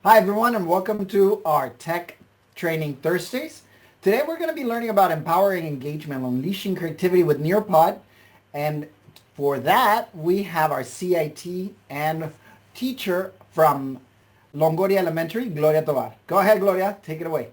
Hi everyone and welcome to our Tech Training Thursdays. Today we're going to be learning about empowering engagement, unleashing creativity with Nearpod. And for that we have our CIT and teacher from Longoria Elementary, Gloria Tovar. Go ahead, Gloria, take it away.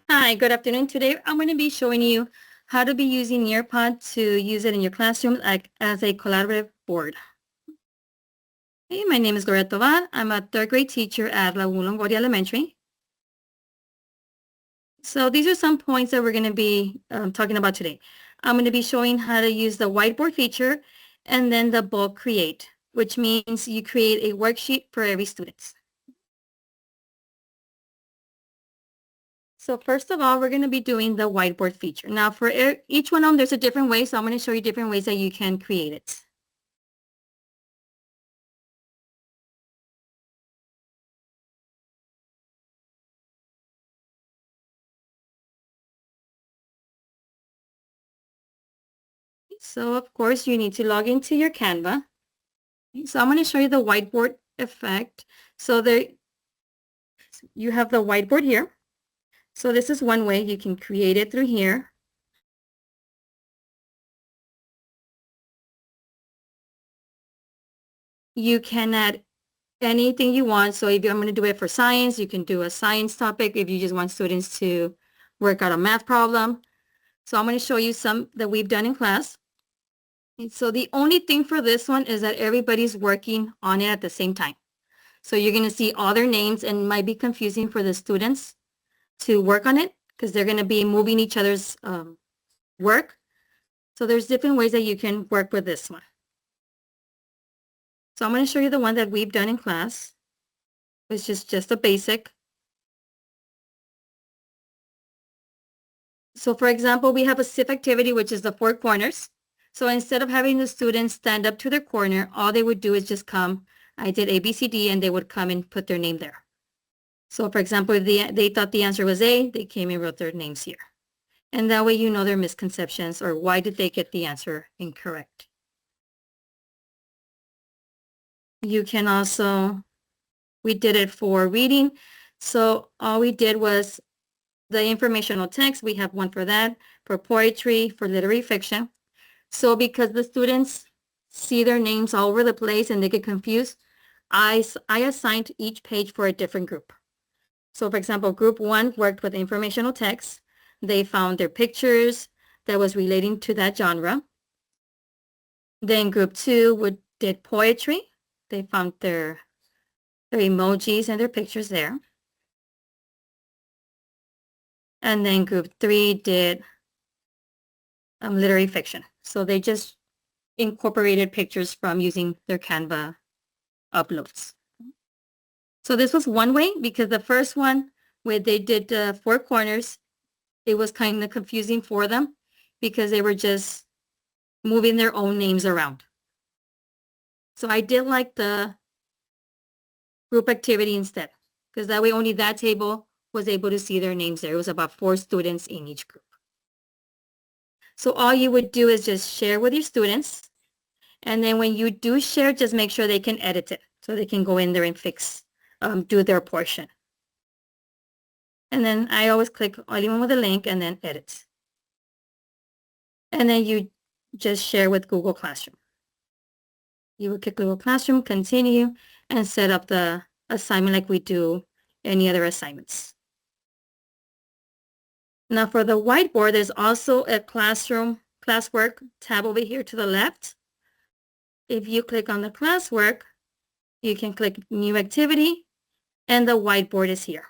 Hi, good afternoon. Today I'm going to be showing you how to be using Nearpod to use it in your classroom as a collaborative board. Hey, my name is Gloria Tovar. I'm a third grade teacher at Longoria Elementary. So these are some points that we're going to be talking about today. I'm going to be showing how to use the whiteboard feature and then the bulk create, which means you create a worksheet for every student. So first of all, we're going to be doing the whiteboard feature. Now for each one of them, there's a different way. So I'm going to show you different ways that you can create it. So of course you need to log into your Canva. So I'm going to show you the whiteboard effect. So there you have the whiteboard here. So this is one way you can create it through here. You can add anything you want. So if I'm going to do it for science, you can do a science topic if you just want students to work out a math problem. So I'm going to show you some that we've done in class. And so the only thing for this one is that everybody's working on it at the same time. So you're going to see all their names, and it might be confusing for the students to work on it because they're going to be moving each other's work. So there's different ways that you can work with this one. So I'm going to show you the one that we've done in class, which is just a basic. So for example, we have a SIF activity, which is the 4 corners. So instead of having the students stand up to their corner, all they would do is just come. I did A, B, C, D, and they would come and put their name there. So for example, if they thought the answer was A, they came and wrote their names here. And that way you know their misconceptions or why did they get the answer incorrect. You can also, we did it for reading. So all we did was the informational text. We have one for that, for poetry, for literary fiction. So because the students see their names all over the place and they get confused, I assigned each page for a different group. So for example, group 1 worked with informational text. They found their pictures that was relating to that genre. Then group 2 did poetry. They found their emojis and their pictures there. And then group 3 did literary fiction. So they just incorporated pictures from using their Canva uploads. So this was one way, because the first one where they did 4 corners, it was kind of confusing for them because they were just moving their own names around. So I did like the group activity instead, because that way only that table was able to see their names there. It was about 4 students in each group. So all you would do is just share with your students. And then when you do share, just make sure they can edit it so they can go in there and fix, do their portion. And then I always click anyone with a link and then edit. And then you just share with Google Classroom. You would click Google Classroom, continue, and set up the assignment like we do any other assignments. Now for the whiteboard, there's also a classwork tab over here to the left. If you click on the classwork, you can click new activity, and the whiteboard is here.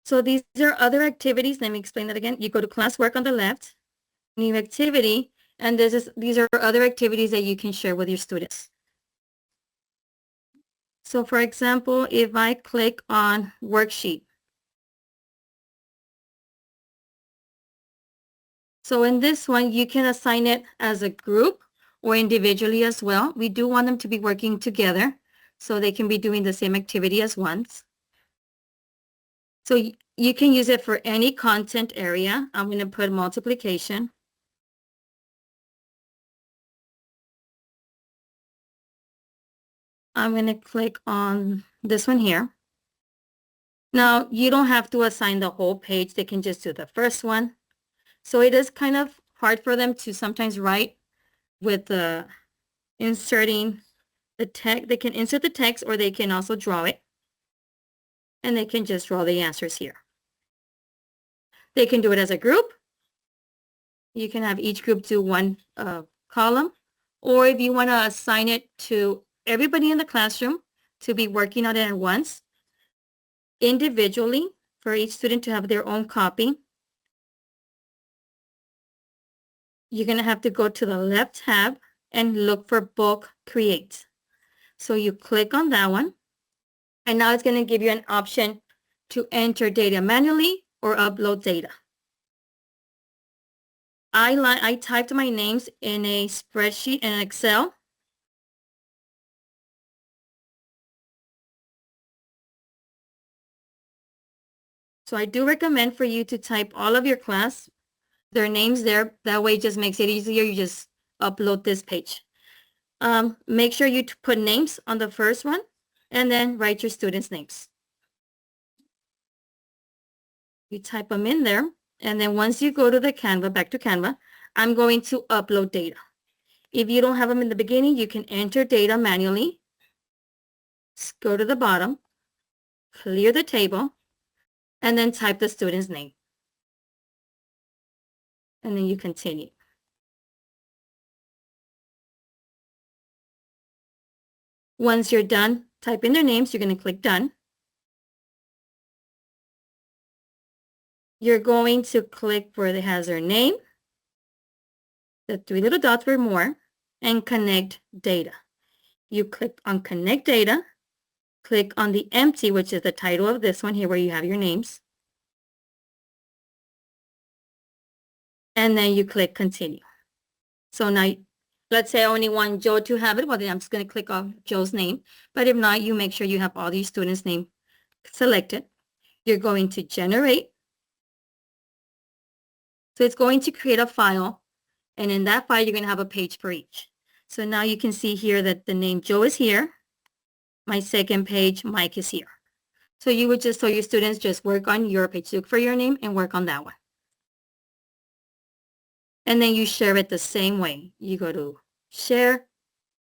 So these are other activities. Let me explain that again. You go to classwork on the left, new activity, and these are other activities that you can share with your students. So for example, if I click on worksheet. So in this one, you can assign it as a group or individually as well. We do want them to be working together so they can be doing the same activity as once. So you can use it for any content area. I'm going to put multiplication. I'm going to click on this one here. Now, you don't have to assign the whole page. They can just do the first one. So it is kind of hard for them to sometimes write with the inserting the text. They can insert the text or they can also draw it. And they can just draw the answers here. They can do it as a group. You can have each group do one column. Or if you want to assign it to everybody in the classroom to be working on it at once, individually, for each student to have their own copy, you're going to have to go to the left tab and look for bulk create. So you click on that one, and now it's going to give you an option to enter data manually or upload data. I typed my names in a spreadsheet in Excel. So I do recommend for you to type all of your class, their names there. That way it just makes it easier. You just upload this page. Make sure you put names on the first one and then write your students' names. You type them in there. And then once you go to the Canva, back to Canva, I'm going to upload data. If you don't have them in the beginning, you can enter data manually. Go to the bottom, clear the table, and then type the student's name. And then you continue. Once you're done typing their names, you're going to click done. You're going to click where it has their name, the three little dots for more, and connect data. You click on connect data, click on the empty, which is the title of this one here where you have your names. And then you click continue. So now, let's say I only want Joe to have it. Well, then I'm just going to click on Joe's name. But if not, you make sure you have all these students' name selected. You're going to generate. So it's going to create a file. And in that file, you're going to have a page for each. So now you can see here that the name Joe is here. My second page, Mike is here. So you would just, so your students just work on your page, look for your name and work on that one. And then you share it the same way. You go to share,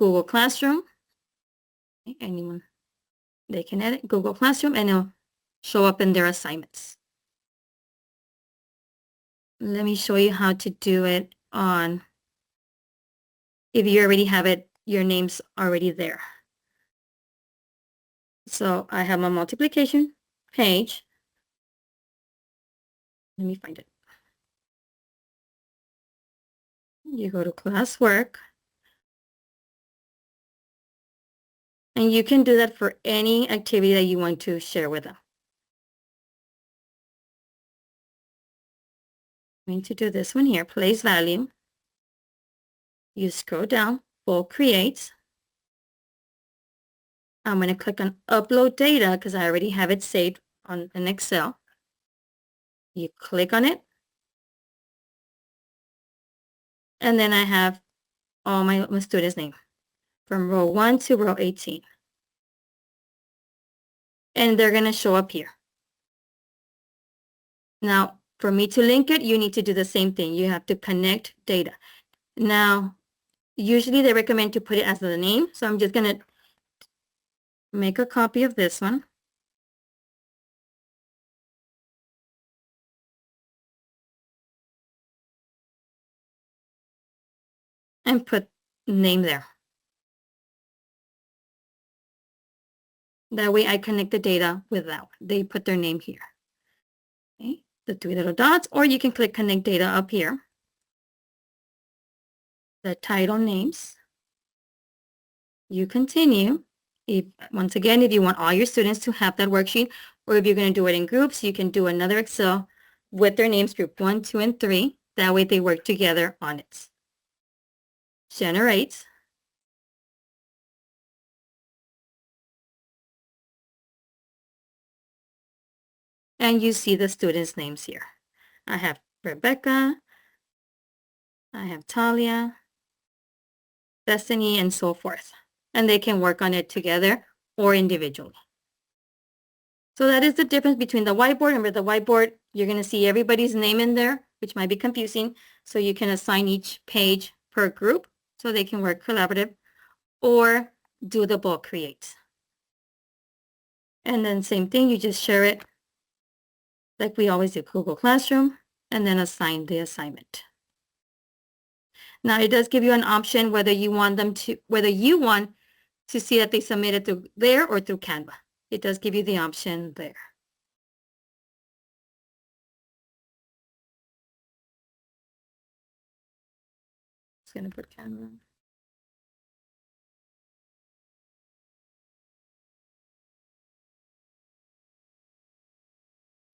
Google Classroom. Anyone, they can edit Google Classroom and it'll show up in their assignments. Let me show you how to do it on, if you already have it, your name's already there. So I have my multiplication page. Let me find it. You go to classwork. And you can do that for any activity that you want to share with them. I'm going to do this one here, place value. You scroll down, bulk create. I'm going to click on upload data because I already have it saved on an Excel. You click on it. And then I have all my students' name from row 1 to row 18. And they're going to show up here. Now, for me to link it, you need to do the same thing. You have to connect data. Now, usually they recommend to put it as the name. So I'm just going to make a copy of this one. And put name there. That way I connect the data with that one. They put their name here. Okay, the three little dots, or you can click connect data up here. The title names. You continue. Once again, if you want all your students to have that worksheet, or if you're going to do it in groups, you can do another Excel with their names, group 1, 2, and 3. That way they work together on it. Generate. And you see the students' names here. I have Rebecca, I have Talia, Bethany, and so forth. and they can work on it together or individually. So that is the difference between the whiteboard. And with the whiteboard, you're going to see everybody's name in there, which might be confusing. So you can assign each page per group so they can work collaborative, or do the bulk create. And then same thing, you just share it like we always do, Google Classroom, and then assign the assignment. Now it does give you an option whether you want to see that they submit it through there or through Canva. It does give you the option there. Just gonna put Canva.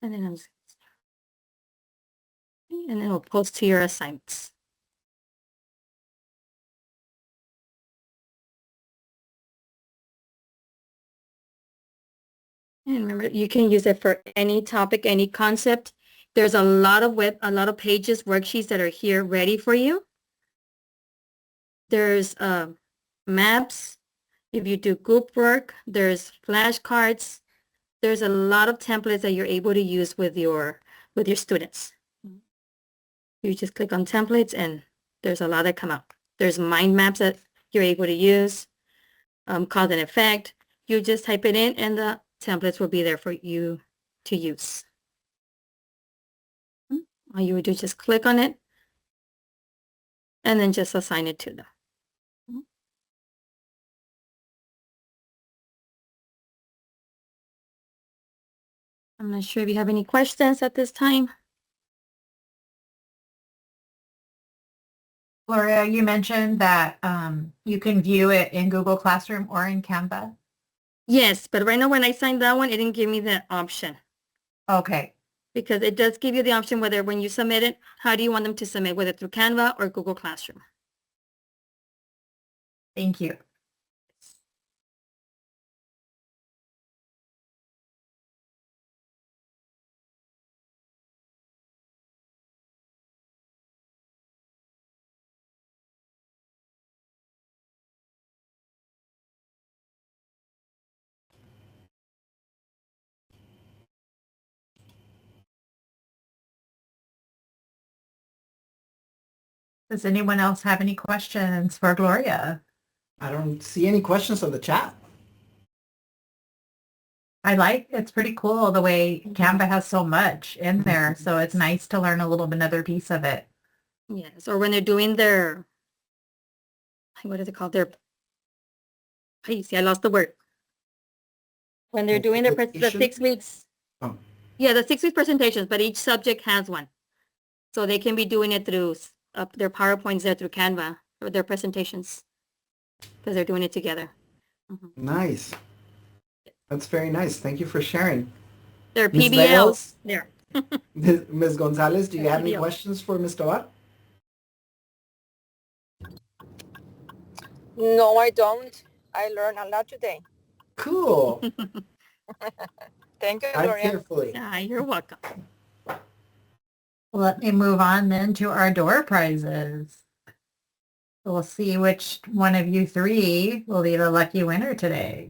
And then it will post to your assignments. And remember, you can use it for any topic, any concept. There's a lot of pages, worksheets that are here ready for you. There's maps. If you do group work, there's flashcards. There's a lot of templates that you're able to use with your students. You just click on templates and there's a lot that come up. There's mind maps that you're able to use, cause and effect. You just type it in and the templates will be there for you to use. All you would do is just click on it and then just assign it to them. I'm not sure if you have any questions at this time. Gloria, you mentioned that you can view it in Google Classroom or in Canva. Yes, but right now when I signed that one, it didn't give me that option. Okay. Because it does give you the option whether when you submit it, how do you want them to submit, whether through Canva or Google Classroom. Thank you. Does anyone else have any questions for Gloria? I don't see any questions on the chat. It's pretty cool the way Canva has so much in there. So it's nice to learn a little bit another piece of it. Yes, or when they're doing their, what is it called? I lost the word. When they're doing the 6 weeks. Oh. Yeah, the 6 week presentations, but each subject has one. So they can be doing it through their PowerPoints there through Canva or their presentations because they're doing it together. Nice. That's very nice. Thank you for sharing. Their Ms. PBLs there. Ms. Gonzalez, do you have any questions for Ms. Tovar? No, I don't. I learned a lot today. Cool. Thank you, Drive Gloria. carefully. Yeah, you're welcome. Let me move on then to our door prizes. We'll see which one of you three will be the lucky winner today.